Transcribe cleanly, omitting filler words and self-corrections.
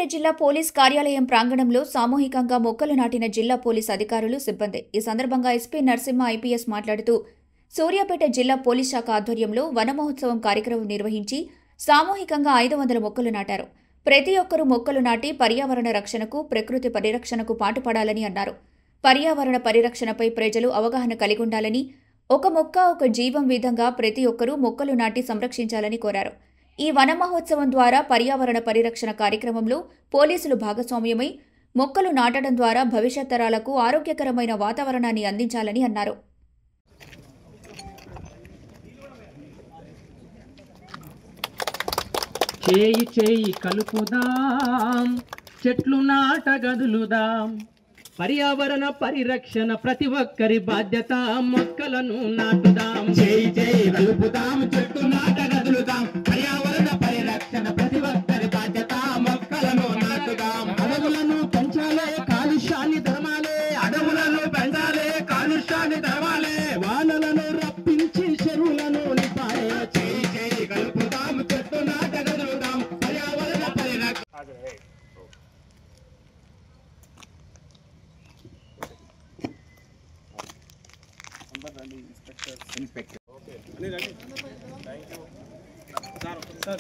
సూర్యాపేట జిల్లా పోలీస్ కార్యాలయం ప్రాంగణంలో సామూహికంగా మొక్కలు నాటిన జిల్లా పోలీస్ అధికారులు, సిబ్బంది. ఈ సందర్భంగా ఎస్పీ నరసింహ ఐపీఎస్ మాట్లాడుతూ, సూర్యాపేట జిల్లా పోలీస్ శాఖ ఆధ్వర్యంలో వన మహోత్సవం కార్యక్రమం నిర్వహించి సామూహికంగా 500 మొక్కలు నాటారు. ప్రతి ఒక్కరూ మొక్కలు నాటి పర్యావరణ రక్షణకు, ప్రకృతి పరిరక్షణకు పాటుపడాలని అన్నారు. పర్యావరణ పరిరక్షణపై ప్రజలు అవగాహన కలిగుండాలని, ఒక మొక్క ఒక జీవం విధంగా ప్రతి ఒక్కరూ మొక్కలు నాటి సంరక్షించాలని కోరారు. ఈ వన మహోత్సవం ద్వారా పర్యావరణ పరిరక్షణ కార్యక్రమంలో పోలీసులు భాగస్వామ్యమై మొక్కలు నాటడం ద్వారా భవిష్యత్ తరాలకు ఆరోగ్యకరమైన వాతావరణాన్ని అందించాలని అన్నారు. చేయి చేయి కలుపుదాం, చెట్లు నాటగదులుదాం. పర్యావరణ పరిరక్షణ ప్రతి ఒక్కరి బాధ్యత, మొక్కలను నాటుదాం. చేయి చేయి కలుపుదాం, చెట్లు నాటగదులుదాం. పర్యావరణ పరిరక్షణ ప్రతి ఒక్కరి బాధ్యత, మొక్కలను నాటుదాం. అడవులను పెంచాలే, కాలుష్యాన్ని తరమాలే. అడవులను పెంచాలే, కాలుష్యాన్ని తరమాలే. వానలను రప్పించి చెరువులను నింపాలే. చేయి చేయి కలుపుదాం, చెట్లు నాటగదులుదాం. పర్యావరణ పరిరక్షణ. Inspector. Okay. Thank you. Sir.